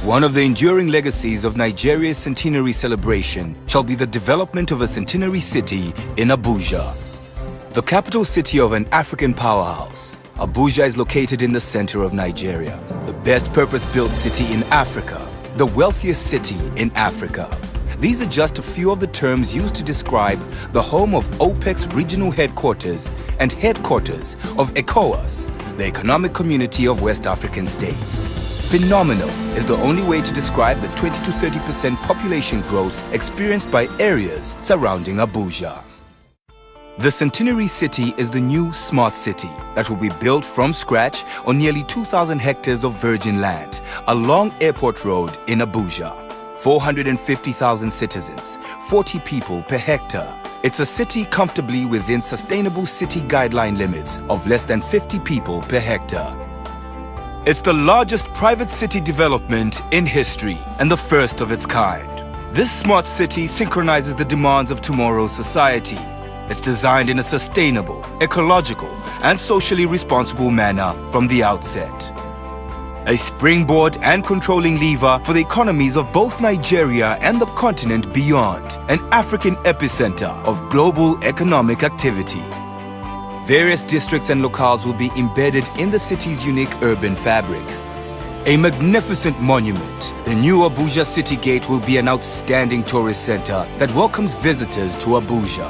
One of the enduring legacies of Nigeria's Centenary celebration shall be the development of a Centenary city in Abuja. The capital city of an African powerhouse, Abuja is located in the center of Nigeria, the best purpose-built city in Africa, the wealthiest city in Africa. These are just a few of the terms used to describe the home of OPEC's regional headquarters and headquarters of ECOWAS, the Economic Community of West African States. Phenomenal is the only way to describe the 20 to 30% population growth experienced by areas surrounding Abuja. The Centenary City is the new smart city that will be built from scratch on nearly 2,000 hectares of virgin land along Airport Road in Abuja. 450,000 citizens, 40 people per hectare. It's a city comfortably within sustainable city guideline limits of less than 50 people per hectare. It's the largest private city development in history and the first of its kind. This smart city synchronizes the demands of tomorrow's society. It's designed in a sustainable, ecological, and socially responsible manner from the outset. A springboard and controlling lever for the economies of both Nigeria and the continent beyond, an African epicenter of global economic activity. Various districts and locales will be embedded in the city's unique urban fabric. A magnificent monument, the new Abuja City Gate will be an outstanding tourist center that welcomes visitors to Abuja.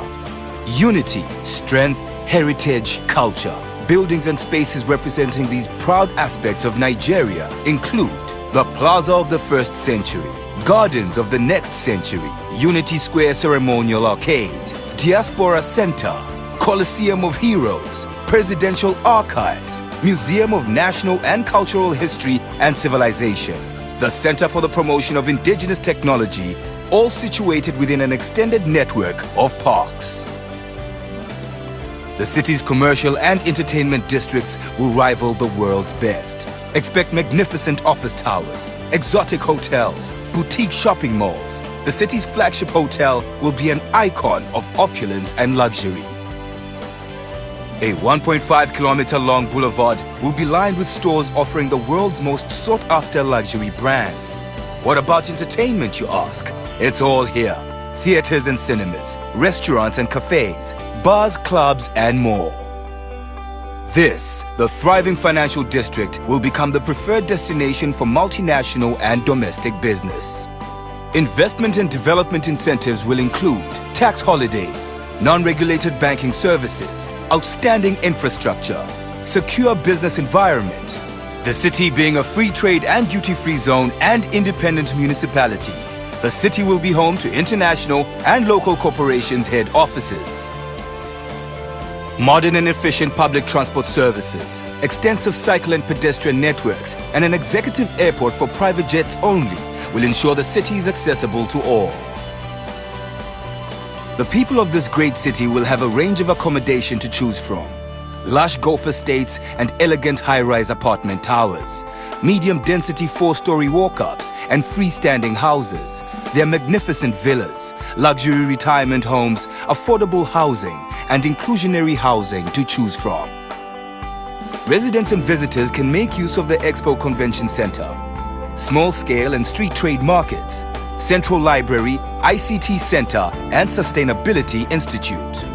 Unity, strength, heritage, culture. Buildings and spaces representing these proud aspects of Nigeria include the Plaza of the First Century, Gardens of the Next Century, Unity Square Ceremonial Arcade, Diaspora Center, Coliseum of Heroes, Presidential Archives, Museum of National and Cultural History and Civilization, the Center for the Promotion of Indigenous Technology, all situated within an extended network of parks. The city's commercial and entertainment districts will rival the world's best. Expect magnificent office towers, exotic hotels, boutique shopping malls. The city's flagship hotel will be an icon of opulence and luxury. A 1.5-kilometer-long boulevard will be lined with stores offering the world's most sought-after luxury brands. What about entertainment, you ask? It's all here. Theaters and cinemas, restaurants and cafes, bars, clubs, and more. This, the thriving financial district, will become the preferred destination for multinational and domestic business. Investment and development incentives will include tax holidays, non-regulated banking services, outstanding infrastructure, secure business environment. The city being a free trade and duty-free zone and independent municipality, the city will be home to international and local corporations' head offices. Modern and efficient public transport services, extensive cycle and pedestrian networks, and an executive airport for private jets only will ensure the city is accessible to all. The people of this great city will have a range of accommodation to choose from. Lush golf estates and elegant high-rise apartment towers, medium-density 4-story walk-ups and freestanding houses, their magnificent villas, luxury retirement homes, affordable housing, and inclusionary housing to choose from. Residents and visitors can make use of the Expo Convention Center, small-scale and street trade markets, Central Library, ICT Center, and Sustainability Institute.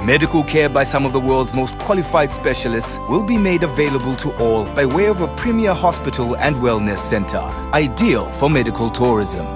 Medical care by some of the world's most qualified specialists will be made available to all by way of a premier hospital and wellness center, ideal for medical tourism.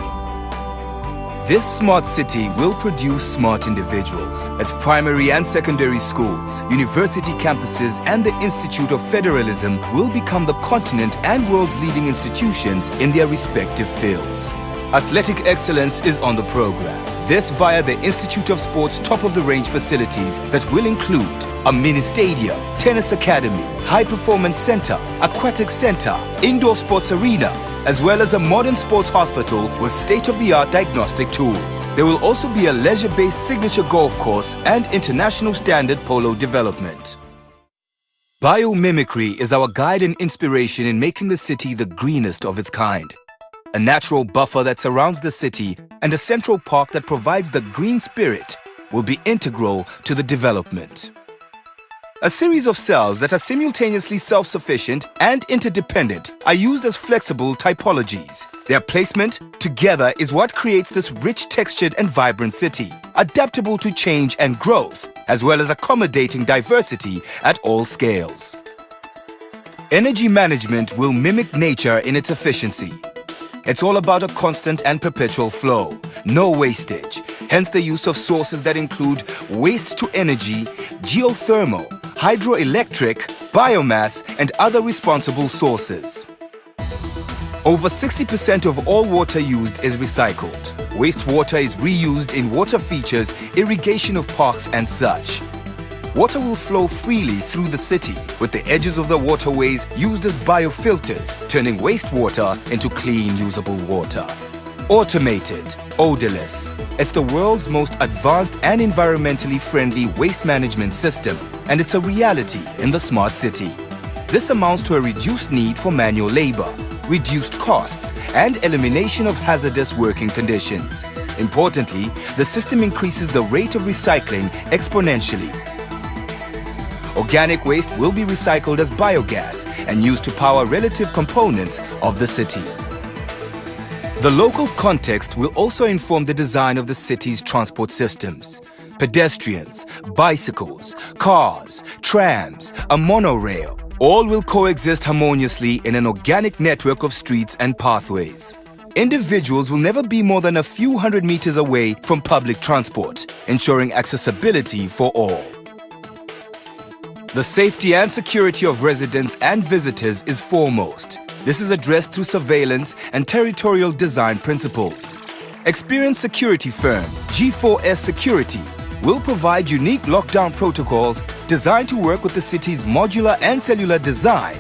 This smart city will produce smart individuals. Its primary and secondary schools, university campuses, and the Institute of Federalism will become the continent and world's leading institutions in their respective fields. Athletic excellence is on the program. This via the Institute of Sport's top-of-the-range facilities that will include a mini stadium, tennis academy, high-performance center, aquatic center, indoor sports arena, as well as a modern sports hospital with state-of-the-art diagnostic tools. There will also be a leisure-based signature golf course and international standard polo development. Biomimicry is our guide and inspiration in making the city the greenest of its kind. A natural buffer that surrounds the city and a central park that provides the green spirit will be integral to the development. A series of cells that are simultaneously self-sufficient and interdependent are used as flexible typologies. Their placement together is what creates this rich, textured and vibrant city, adaptable to change and growth, as well as accommodating diversity at all scales. Energy management will mimic nature in its efficiency. It's all about a constant and perpetual flow, no wastage, hence the use of sources that include waste-to-energy, geothermal, hydroelectric, biomass, and other responsible sources. Over 60% of all water used is recycled. Wastewater is reused in water features, irrigation of parks and such. Water will flow freely through the city, with the edges of the waterways used as biofilters, turning wastewater into clean, usable water. Automated, odorless. It's the world's most advanced and environmentally friendly waste management system, and it's a reality in the smart city. This amounts to a reduced need for manual labor, reduced costs, and elimination of hazardous working conditions. Importantly, the system increases the rate of recycling exponentially. Organic waste will be recycled as biogas and used to power relative components of the city. The local context will also inform the design of the city's transport systems. Pedestrians, bicycles, cars, trams, a monorail, all will coexist harmoniously in an organic network of streets and pathways. Individuals will never be more than a few hundred meters away from public transport, ensuring accessibility for all. The safety and security of residents and visitors is foremost. This is addressed through surveillance and territorial design principles. Experienced security firm G4S Security will provide unique lockdown protocols designed to work with the city's modular and cellular design.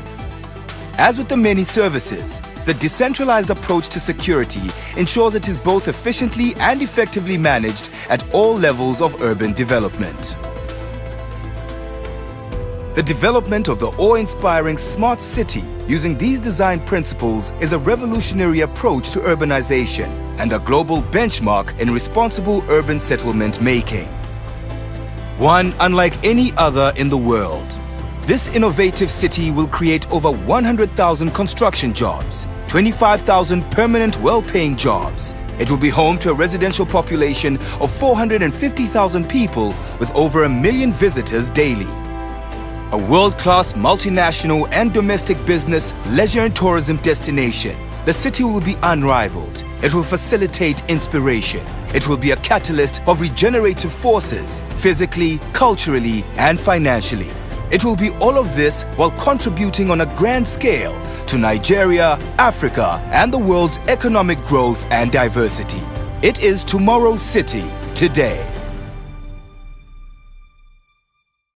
As with the many services, the decentralized approach to security ensures it is both efficiently and effectively managed at all levels of urban development. The development of the awe-inspiring smart city using these design principles is a revolutionary approach to urbanization and a global benchmark in responsible urban settlement making. One unlike any other in the world. This innovative city will create over 100,000 construction jobs, 25,000 permanent well-paying jobs. It will be home to a residential population of 450,000 people with over 1 million visitors daily. A world-class multinational and domestic business, leisure and tourism destination. The city will be unrivaled. It will facilitate inspiration. It will be a catalyst of regenerative forces, physically, culturally, and financially. It will be all of this while contributing on a grand scale to Nigeria, Africa, and the world's economic growth and diversity. It is tomorrow's city, today.